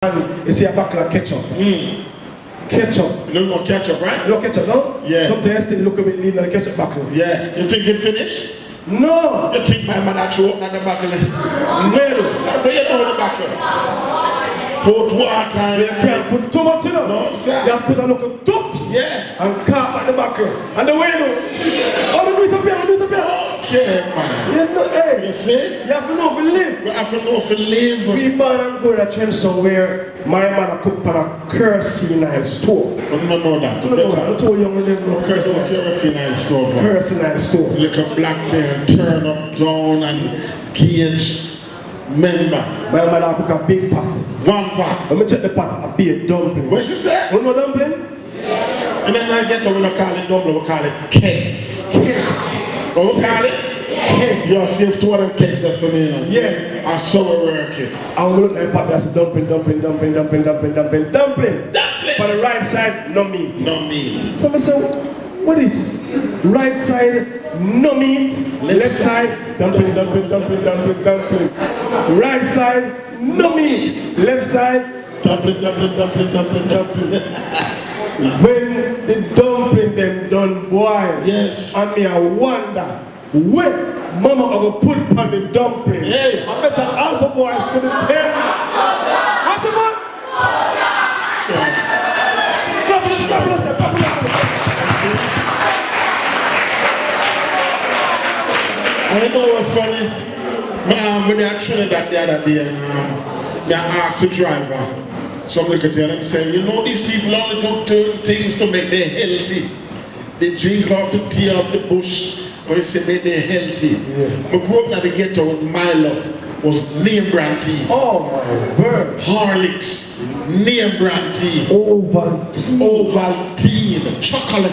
And you see a buckle of ketchup. Ketchup. You don't know ketchup, right? You know ketchup, no? Yeah. Sometimes you look at me leaning on the ketchup buckle. Yeah. You think it finished? No. You think my mother threw up on the buckle? No. Sir, but you know the buckle. Put water in. You can't put too much in it. No, sir. You have to put a little drops. Yeah. And cap at the buckle. And the way you know. Oh, do it up here, do it up here. Okay, man. You know, hey. You see? You have to know if you live. We have to know if we live. We born and go to a trend where my mother cooked on a kerosene oil stove. I don't know that. I don't know that. I'm too young to live no kerosene. Kerosene oil stove. Kerosene oil stove. Look at black tail, turn up, down, and gauge. Member. My mother cook a big pot. One pot. Let me check the pot. A big dumpling. What she say? You know dumpling? Yeah. And then I get to, we don't call it dumpling, we call it cakes. Cakes. What we call it? Cakes. You see if two of them cakes are for me. Yeah. And so we're working. I'm going to look at the pot. That's dumpling. Dumpling. For the right side, no meat. No meat. So I say, what is right side, no meat, left side, dumpling. Right side, no meat, left side, Dumpling. When the dumpling them done boil, Yes. and me I wonder where mama are gonna put on the dumpling. Hey. I bet the alpha boy is gonna tell me. What's the man? I know what's funny. When they had Trinidad the other day, they asked the driver, somebody could tell them, say, you know, these people only do things to make them healthy. They drink off the tea off the bush, or they say make them healthy. Yeah. I grew up in the ghetto with Milo, was name brand tea. Oh my word. Horlicks, name brand tea. Ovaltine. Chocolate.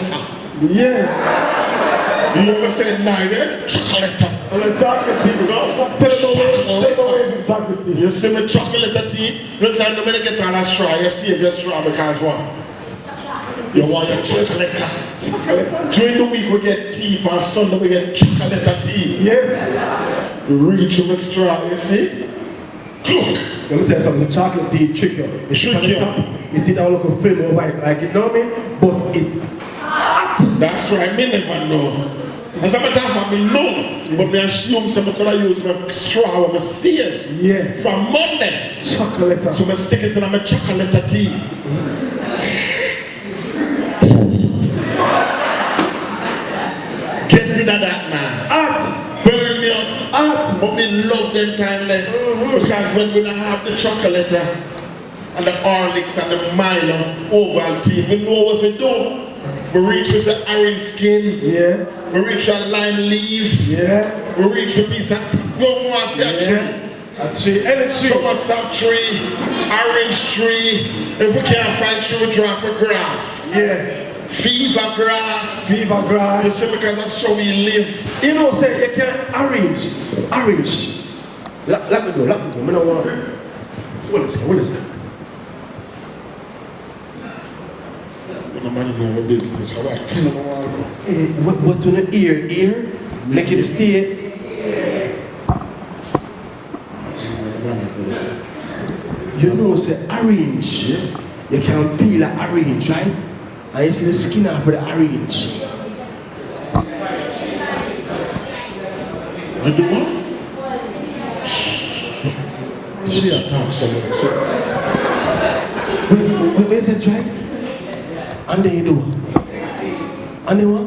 Yeah. You ever say nigga? Chocolate. And the chocolate tea. Tell them chocolate tea. You see me chocolate tea? No time the minute get on a straw, you save your straw because what? You want your chocolate. Chocolate. During the week we get tea, on Sunday we get chocolate tea. Yes. Reach with a straw, you see? Look. Let me tell you something, the chocolate tea trick you. You see Trick on the you. top, you see that little film over it, like you know what I mean? But it hot. That's right, me never know. As a matter of fact, me know, but me assume some could have used my straw when I see it. Yeah. From Monday. Chocolate. So I stick it in my chocolate tea. Get rid of that, man. Hot. Burn me up. Hot. But me love them time there. Because when we don't have the chocolate and the Horlicks and the Milo Ovaltine, we know what we do. We reach with the orange skin. Yeah. We reach a lime leaf. Yeah. We reach a piece of, you don't want to see a tree. A tree. Any tree. Somersault tree, orange tree. If we can't find tree, we draw for grass. Yeah. Fever grass. Fever You grass. see, because that's how we live. You know, say you can orange. Let me go. I don't want. What is it? Nobody know what business. All right, tell them What to the ear? Make it stay. You know, say orange. You can peel an orange, right? And you see the skin off of the orange. You do what? See that talk somebody. Where is it, right? And then you do. And then what?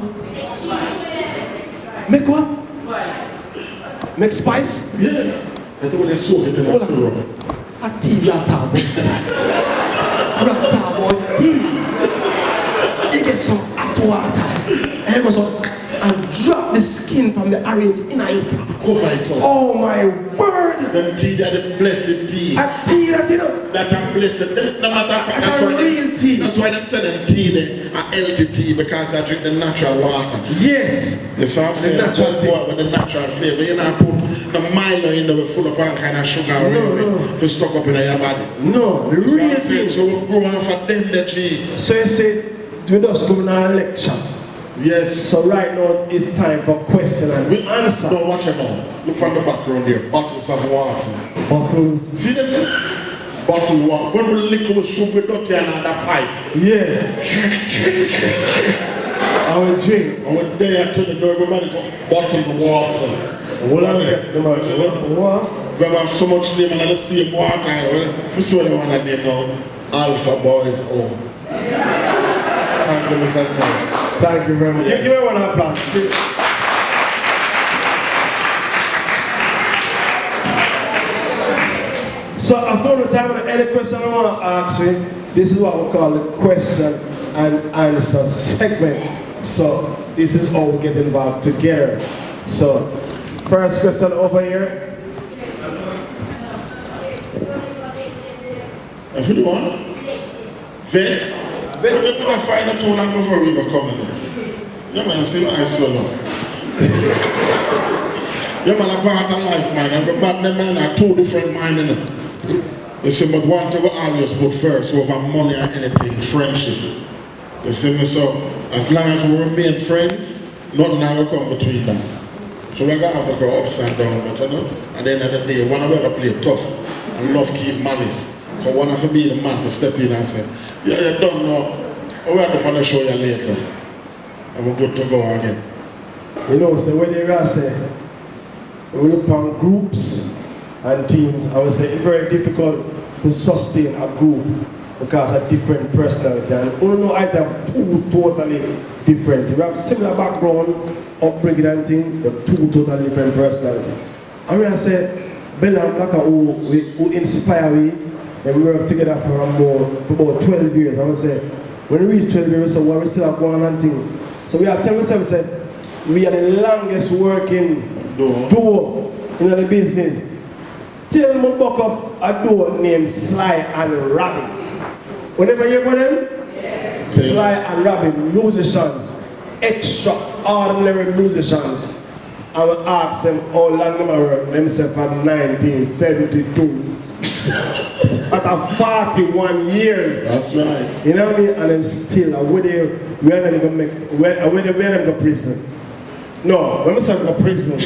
Make what? Spice. Make spice? Yes. I think when they soak it in a syrup. A tea ratabo. Ratabo tea. You get some hot water and drop the skin from the orange in it. Cover it up. Oh my word! Them tea that the blessed tea. A tea that you know. That are blessed. No matter of fact, That's a real tea. That's why them say them tea, they are healthy tea because they drink the natural water. Yes. You see what I'm saying? natural tea. With the natural flavor. You know, put the Milo in there full of all kind of sugar No. to stock up in your body. No, the You see what real I'm saying? thing. So we grow on for them the tea. So you say, we just go on a lecture. Yes. So right now it's time for question and answer. No, watch it now. Look on the background there. Bottles of water. Bottles. See them there? bottle water. When we liquor we should be dirty and that pipe. Yeah. I will drink. And we're there to the door, everybody go bottle the water. What I get? What? We have so much name and I see water. We see what they want to name now. Alpha Boys Home. Thank you, Mr. Sam. Thank you very much. Yes. Give me one applause. So I thought the time of any question I want to ask you, this is what we call the question and answer segment. So this is how we get involved together. So first question over here. If you want, Vex. We're going to find out too long before we were coming. Yeah, man, see what I saw now. Yeah, man, a part of life, man. Every bad man are two different minds in it. You see, but one thing we always put first over money or anything, friendship. You see me, so as long as we remain friends, nothing ever come between them. So we're going to have to go upside down, but you know, at the end of the day, one of us play tough and love keep malice. So one have to be the man to step in and say, yeah, you don't know, we're going to show you later. And we're good to go again. You know, so when you guys say, we look on groups and teams, I would say it's very difficult to sustain a group because of different personality. And we know either two totally different. You have similar background, upbringing and thing, but two totally different personality. And when I say, Bella and Blacka who inspire me, and we work together for about 12 years. I would say, when we reach 12 years, we say, well, we still have one and thing. So we are telling ourselves, we are the longest working duo in the business. Till we buck up a duo named Sly and Robbie. Whenever you hear about them, yes. Sly and Robbie, musicians, extraordinary musicians. I will ask them how long they work. Them say from 1972. At 41 years. That's right. You know what I mean? And I'm still, we're not going to make, we're not going to prison. No, when we say go prison,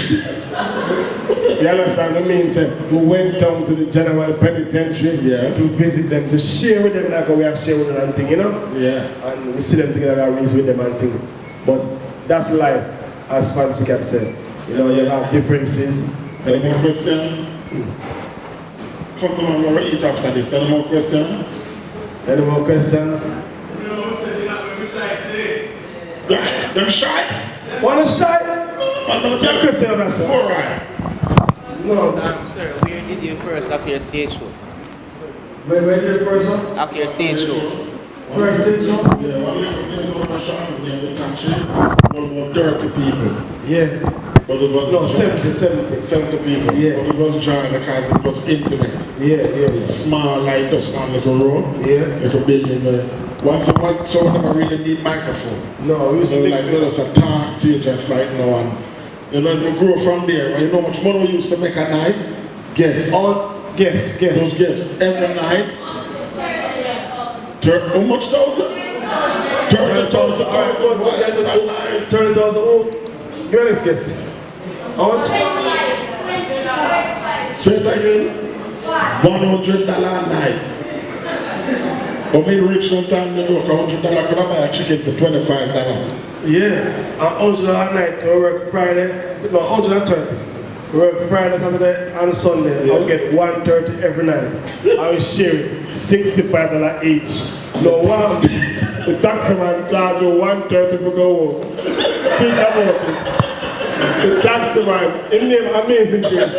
you understand? I mean, we went down to the general penitentiary yes. to visit them, to share with them like we are sharing with them and thing, you know? Yeah. And we see them together and reason with them and thing. But that's life, as Fancy Cat said. You know, you have differences. Any more questions? Come to my mother, eat after this. Any more questions? Any more questions? Them shy? One shy? Say a question of that, sir. All right. No. Sir, where did you first appear stage show? Where did you first one? Appear stage show. First stage show? Yeah, one little place on the shop in the country, about 30 people. Yeah. But it was No, 70 people. Yeah. But it was dry because it was intimate. Yeah. It's small, like just one little room. Yeah. Like a building where once a month, so we never really need microphone. No, we used So to like let us a talk to you just like now and you know we grow from there. But you know how much money we used to make a night? Guess. Guess. Those guess every night. How much thousand? 30,000. 30,000. Oh, greatest guess. How much? Say it again. $100 a night. But me rich one time, you know, $100 could have buy a chicken for $25. Yeah, $100 a night. So we work Friday. No, 130. We work Friday, Saturday, and Sunday. Yeah. I'll get 130 every night. I will share it. $65 each. No, once the taxi man charge you 130 for go home. Think about it. The taxi man, his name Amazing Grace.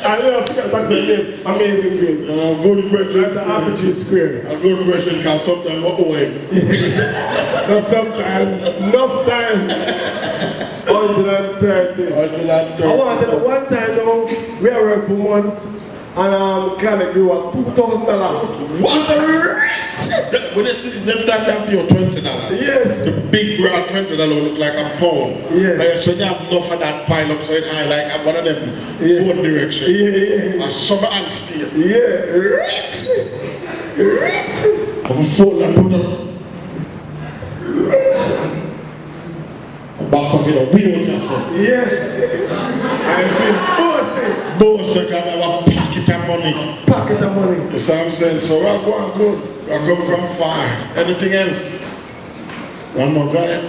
I love the taxi name Amazing Grace. Good question. That's the Aperture Square. A good question because sometimes we're old. No, sometimes, enough time. 130. I want to tell you, one time now, we are working for months. And kind of grew up $2,000. What's a rich? When they see them time they pay you $20. Yes. The big broad $20 look like a pound. Yeah. But yes, when you have enough of that pile up so it high like one of them phone direction. Yeah. A summer and steel. Yeah. Rich. I'm phone and put them. Back up in a wheel just. Yeah. I feel bossy. Boss, I have a packet of money money. Pocket of money. You see what I'm saying? So we're going good. We're coming from far. Anything else? One more guy.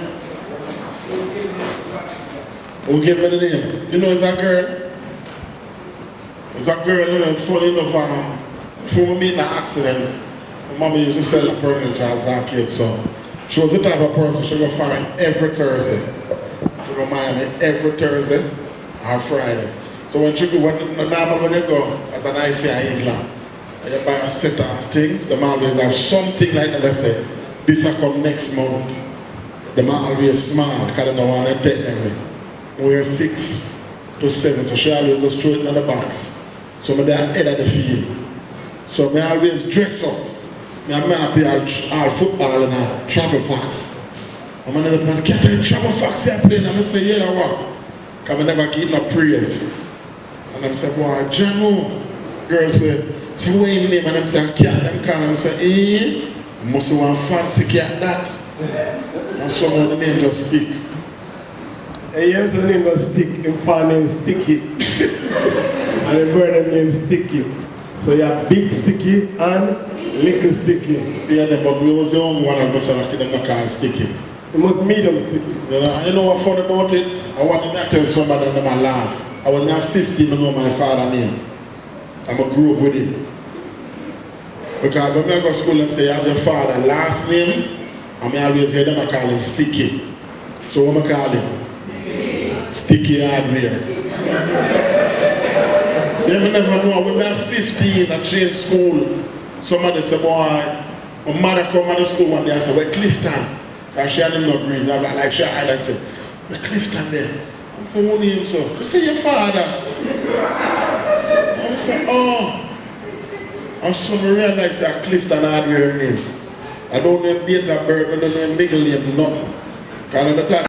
Who gave me the name? You know, it's a girl. It's a girl, you know, funny enough, before we meet in an accident, my mama used to sell the furniture as a kid, so she was the type of person, she would go foreign every Thursday. She would go Miami every Thursday or Friday. So when she go, normally when you go as an IC in England, and you buy a set of things, the man always have something like that, they say, this will come next month. The man always smile, because they don't want to take them with. We're 6 to 7, so she always just throw it in the box. So I'm there head of the field. So I always dress up. I'm going to play all football and travel fox. I'm going to play, can't you travel fox here playing? I'm going to say, yeah, what? Because I never get no prayers. And I'm saying, boy, John, girl say, so what your name? And I'm saying, cat, them call. I'm saying, must have one fancy cat that. And someone the name just stick. And here's the name of Stick, in father name Sticky. And the brother name Sticky. So you have Big Sticky and Little Sticky. Yeah, but we was the only one that was call Sticky. It was medium Sticky. You know what fun about it? I want to tell somebody that I laugh. I was not 15 to know my father's name. I grew up with it. Because when I go to school, them say, you have your father's last name, and I always hear them call him Sticky. So what I call him? Sticky Hardware. You never know. When I was 15, I changed school. Somebody said, boy, my mother come to school one day and said, well, Clifton. And she had him not green. Like she had, I said, well, Clifton there. I said, who name so? She said, your father. I said, oh. And so I realized that Clifton Hardware name. I don't know date of birth, I don't know middle name, nothing. Because at the time,